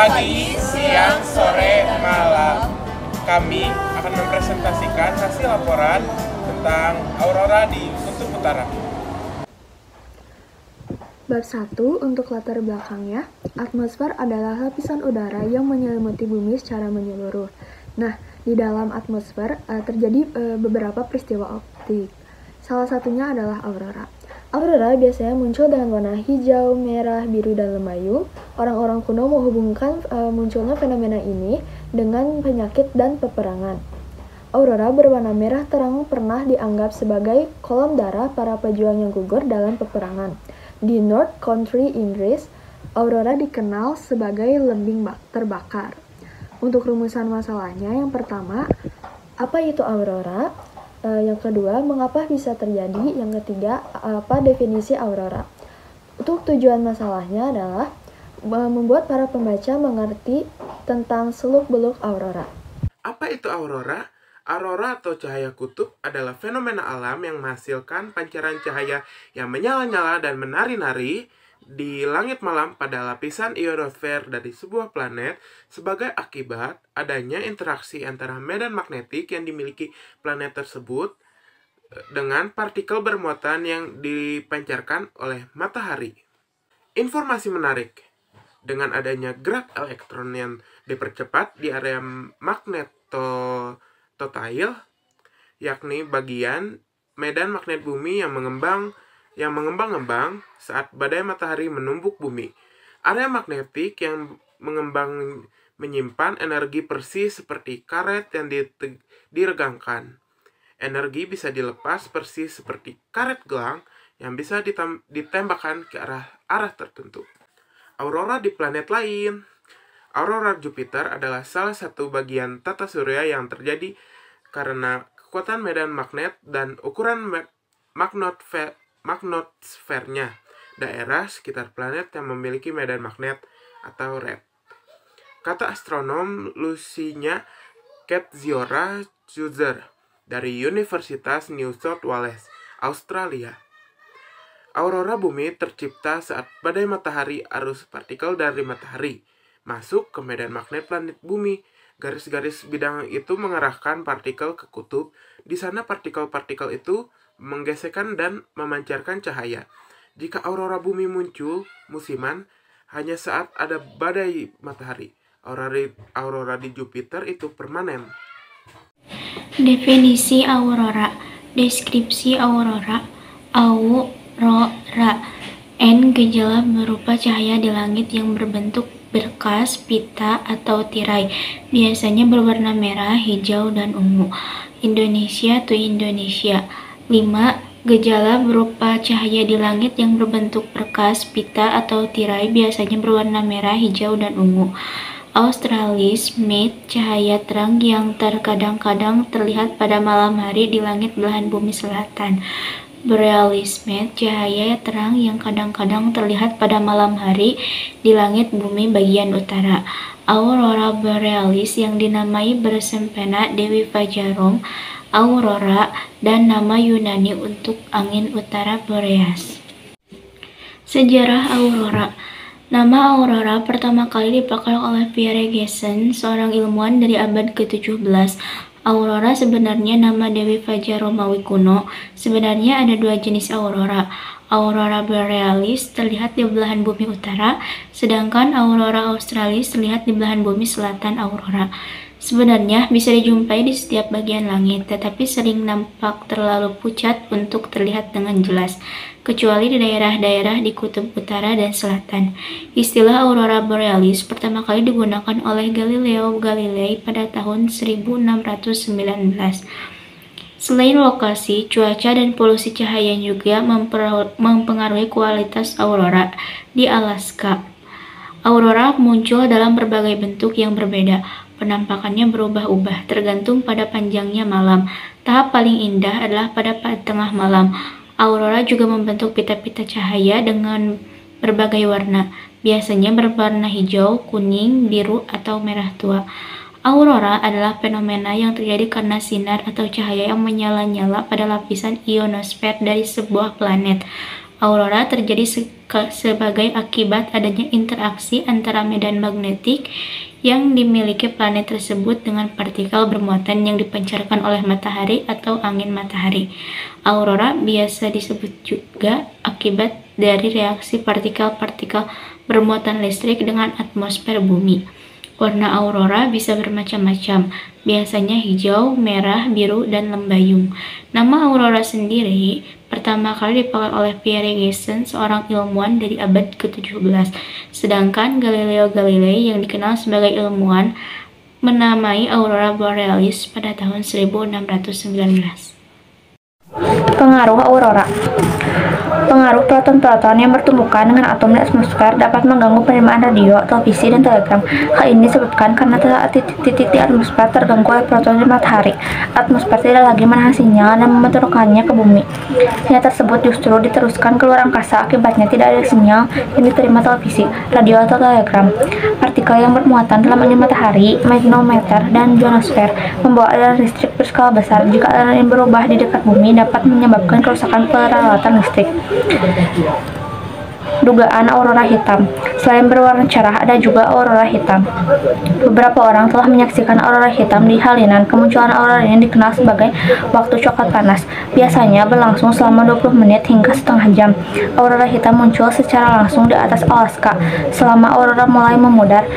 Pagi, siang, sore, malam, kami akan mempresentasikan hasil laporan tentang aurora di Kutub Utara. Bab 1 untuk latar belakangnya, atmosfer adalah lapisan udara yang menyelimuti bumi secara menyeluruh. Nah, di dalam atmosfer terjadi beberapa peristiwa optik. Salah satunya adalah aurora. Aurora biasanya muncul dengan warna hijau, merah, biru, dan lembayung. Orang-orang kuno menghubungkan munculnya fenomena ini dengan penyakit dan peperangan. Aurora berwarna merah terang pernah dianggap sebagai kolam darah para pejuang yang gugur dalam peperangan. Di North Country, Inggris, aurora dikenal sebagai lembing terbakar. Untuk rumusan masalahnya, yang pertama, apa itu aurora? Yang kedua, mengapa bisa terjadi? Yang ketiga, apa definisi aurora? Untuk tujuan masalahnya adalah membuat para pembaca mengerti tentang seluk-beluk aurora. Apa itu aurora? Aurora atau cahaya kutub adalah fenomena alam yang menghasilkan pancaran cahaya yang menyala-nyala dan menari-nari di langit malam pada lapisan ionosfer dari sebuah planet sebagai akibat adanya interaksi antara medan magnetik yang dimiliki planet tersebut dengan partikel bermuatan yang dipancarkan oleh matahari. Informasi menarik, dengan adanya gerak elektron yang dipercepat di area magnetotail, yakni bagian medan magnet bumi yang mengembang-ngembang saat badai matahari menumbuk bumi. Area magnetik yang mengembang menyimpan energi persis seperti karet yang diregangkan. Energi bisa dilepas persis seperti karet gelang yang bisa ditembakkan ke arah tertentu. Aurora di planet lain. Aurora Jupiter adalah salah satu bagian tata surya yang terjadi karena kekuatan medan magnet dan ukuran magnetosfernya, daerah sekitar planet yang memiliki medan magnet atau red. Kata astronom Lucinya Kedziora Schuster dari Universitas New South Wales, Australia. Aurora bumi tercipta saat badai matahari arus partikel dari matahari masuk ke medan magnet planet bumi. Garis-garis bidang itu mengarahkan partikel ke kutub. Di sana partikel-partikel itu menggesekkan dan memancarkan cahaya. Jika aurora bumi muncul musiman, hanya saat ada badai matahari. Aurora di Jupiter itu permanen. Definisi aurora. Deskripsi aurora. Aurora N. Gejala berupa cahaya di langit yang berbentuk berkas, pita, atau tirai, biasanya berwarna merah, hijau, dan ungu. Indonesia to Indonesia. 5. Gejala berupa cahaya di langit yang berbentuk berkas, pita, atau tirai, biasanya berwarna merah, hijau, dan ungu. Australis Mate, cahaya terang yang terkadang-kadang terlihat pada malam hari di langit belahan bumi selatan. Borealisme, cahaya terang yang kadang-kadang terlihat pada malam hari di langit bumi bagian utara. Aurora borealis yang dinamai bersempena Dewi Fajarom, aurora, dan nama Yunani untuk angin utara Boreas. Sejarah aurora. Nama aurora pertama kali dipakai oleh Pierre Gassendi, seorang ilmuwan dari abad ke-17. Aurora sebenarnya nama Dewi Fajar Romawi kuno. Sebenarnya ada dua jenis aurora. Aurora borealis terlihat di belahan bumi utara, sedangkan aurora australis terlihat di belahan bumi selatan aurora. Sebenarnya bisa dijumpai di setiap bagian langit, tetapi sering nampak terlalu pucat untuk terlihat dengan jelas, kecuali di daerah-daerah di kutub utara dan selatan. Istilah aurora borealis pertama kali digunakan oleh Galileo Galilei pada tahun 1619. Selain lokasi, cuaca dan polusi cahaya juga mempengaruhi kualitas aurora. Di Alaska, aurora muncul dalam berbagai bentuk yang berbeda. Penampakannya berubah-ubah tergantung pada panjangnya malam. Tahap paling indah adalah pada tengah malam. Aurora juga membentuk pita-pita cahaya dengan berbagai warna, biasanya berwarna hijau, kuning, biru, atau merah tua. Aurora adalah fenomena yang terjadi karena sinar atau cahaya yang menyala-nyala pada lapisan ionosfer dari sebuah planet. Aurora terjadi sebagai akibat adanya interaksi antara medan magnetik yang dimiliki planet tersebut dengan partikel bermuatan yang dipancarkan oleh matahari atau angin matahari. Aurora biasa disebut juga akibat dari reaksi partikel-partikel bermuatan listrik dengan atmosfer bumi. Warna aurora bisa bermacam-macam, biasanya hijau, merah, biru, dan lembayung. Nama aurora sendiri pertama kali dipakai oleh Pierre Gassendi, seorang ilmuwan dari abad ke-17. Sedangkan Galileo Galilei yang dikenal sebagai ilmuwan menamai aurora borealis pada tahun 1619. Pengaruh aurora. Pengaruh proton-proton yang bertumbukan dengan atom di atmosfer dapat mengganggu penerimaan radio, televisi, dan telegram. Hal ini disebabkan karena titik-titik di atmosfer terganggu oleh proton dari matahari. Atmosfer tidak lagi menahan sinyal dan membenturkannya ke bumi. Sinyal tersebut justru diteruskan keluar angkasa, akibatnya tidak ada sinyal yang diterima televisi, radio, atau telegram. Partikel yang bermuatan dalam angin matahari, magnometer, dan ionosfer membawa aliran listrik berskala besar. Jika aliran ini berubah di dekat bumi, dapat menyebabkan kerusakan peralatan listrik. Dugaan aurora hitam. Selain berwarna cerah, ada juga aurora hitam. Beberapa orang telah menyaksikan aurora hitam di Halinan. Kemunculan aurora ini dikenal sebagai waktu coklat panas. Biasanya berlangsung selama 20 menit hingga setengah jam. Aurora hitam muncul secara langsung di atas Alaska. Selama aurora mulai memudar,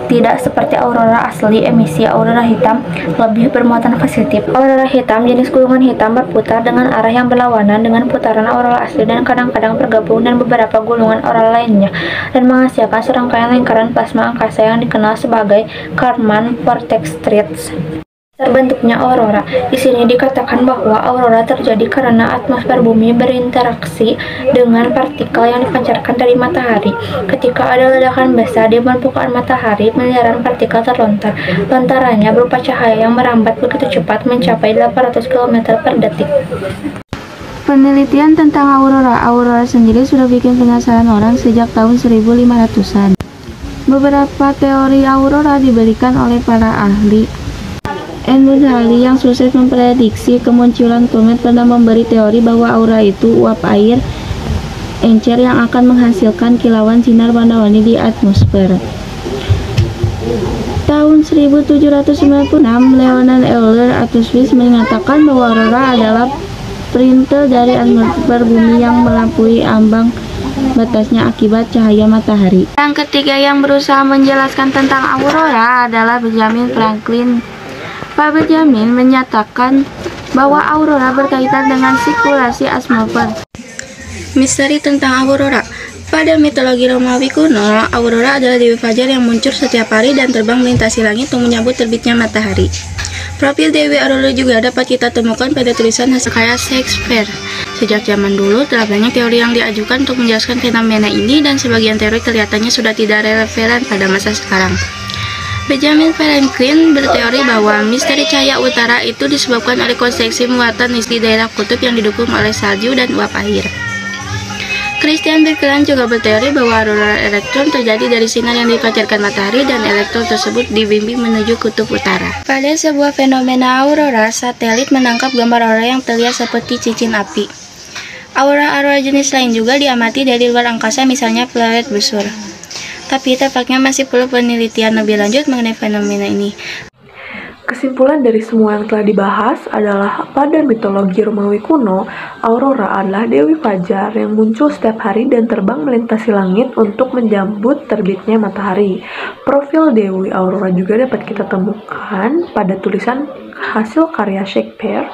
tidak seperti aurora asli, emisi aurora hitam lebih bermuatan positif. Aurora hitam jenis gulungan hitam berputar dengan arah yang berlawanan dengan putaran aurora asli dan kadang-kadang bergabung dengan beberapa gulungan aurora lainnya dan menghasilkan serangkaian lingkaran plasma angkasa yang dikenal sebagai Kármán vortex strips. Terbentuknya aurora. Di sini dikatakan bahwa aurora terjadi karena atmosfer bumi berinteraksi dengan partikel yang dipancarkan dari matahari. Ketika ada ledakan besar di permukaan matahari, miliaran partikel terlontar. Lontarannya berupa cahaya yang merambat begitu cepat mencapai 800 km per detik. Penelitian tentang aurora. Aurora sendiri sudah bikin penasaran orang sejak tahun 1500-an. Beberapa teori aurora diberikan oleh para ahli. Edmund Halley yang sukses memprediksi kemunculan komet pernah memberi teori bahwa aurora itu uap air encer yang akan menghasilkan kilauan sinar warna-warni di atmosfer. Tahun 1796, Leonard Euler atau Swiss mengatakan bahwa aurora adalah perintil dari atmosfer bumi yang melampaui ambang batasnya akibat cahaya matahari. Yang ketiga yang berusaha menjelaskan tentang aurora adalah Benjamin Franklin. Pak Benjamin menyatakan bahwa aurora berkaitan dengan sirkulasi atmosfer. Misteri tentang aurora. Pada mitologi Romawi kuno, aurora adalah dewi fajar yang muncul setiap hari dan terbang melintasi langit untuk menyambut terbitnya matahari. Profil Dewi Aurora juga dapat kita temukan pada tulisan karya Shakespeare. Sejak zaman dulu, telah banyak teori yang diajukan untuk menjelaskan fenomena ini dan sebagian teori kelihatannya sudah tidak relevan pada masa sekarang. Benjamin Franklin berteori bahwa misteri cahaya utara itu disebabkan oleh konveksi muatan di daerah kutub yang didukung oleh salju dan uap air. Christian Birkeland juga berteori bahwa aurora elektron terjadi dari sinar yang dipancarkan matahari dan elektron tersebut dibimbing menuju kutub utara. Pada sebuah fenomena aurora, satelit menangkap gambar aurora yang terlihat seperti cincin api. Aurora-aurora jenis lain juga diamati dari luar angkasa, misalnya planet busur. Tapi tampaknya masih perlu penelitian lebih lanjut mengenai fenomena ini. Kesimpulan dari semua yang telah dibahas adalah pada mitologi Romawi kuno, aurora adalah dewi fajar yang muncul setiap hari dan terbang melintasi langit untuk menjemput terbitnya matahari. Profil dewi aurora juga dapat kita temukan pada tulisan hasil karya Shakespeare.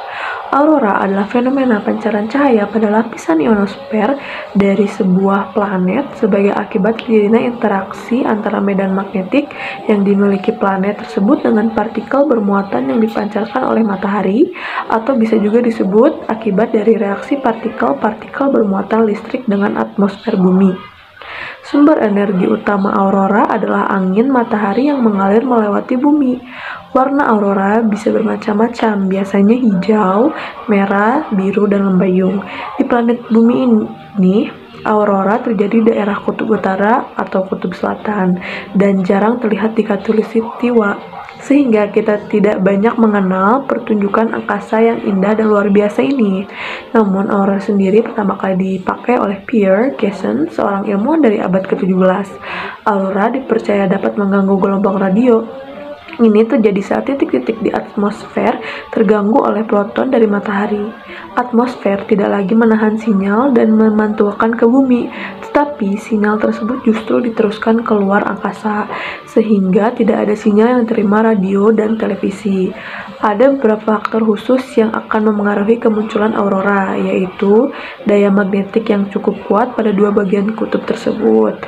Aurora adalah fenomena pancaran cahaya pada lapisan ionosfer dari sebuah planet sebagai akibat terjadinya interaksi antara medan magnetik yang dimiliki planet tersebut dengan partikel bermuatan yang dipancarkan oleh matahari, atau bisa juga disebut akibat dari reaksi partikel-partikel bermuatan listrik dengan atmosfer bumi. Sumber energi utama aurora adalah angin matahari yang mengalir melewati bumi. Warna aurora bisa bermacam-macam, biasanya hijau, merah, biru, dan lembayung. Di planet bumi ini, aurora terjadi di daerah kutub utara atau kutub selatan dan jarang terlihat di khatulistiwa. sehingga kita tidak banyak mengenal pertunjukan angkasa yang indah dan luar biasa ini. Namun aurora sendiri pertama kali dipakai oleh Pierre Casson, seorang ilmuwan dari abad ke-17. Aurora dipercaya dapat mengganggu gelombang radio. Ini terjadi saat titik-titik di atmosfer terganggu oleh proton dari matahari. Atmosfer tidak lagi menahan sinyal dan memantulkan ke bumi, tetapi sinyal tersebut justru diteruskan keluar angkasa, sehingga tidak ada sinyal yang diterima radio dan televisi. Ada beberapa faktor khusus yang akan memengaruhi kemunculan aurora, yaitu daya magnetik yang cukup kuat pada dua bagian kutub tersebut.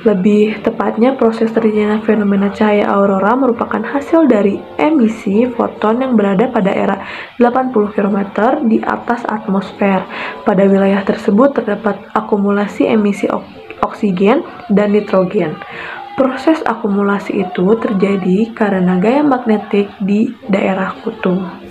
Lebih tepatnya, proses terjadinya fenomena cahaya aurora merupakan hasil dari emisi foton yang berada pada era 80 km di atas atmosfer. Pada wilayah tersebut terdapat akumulasi emisi oksigen dan nitrogen. Proses akumulasi itu terjadi karena gaya magnetik di daerah kutub.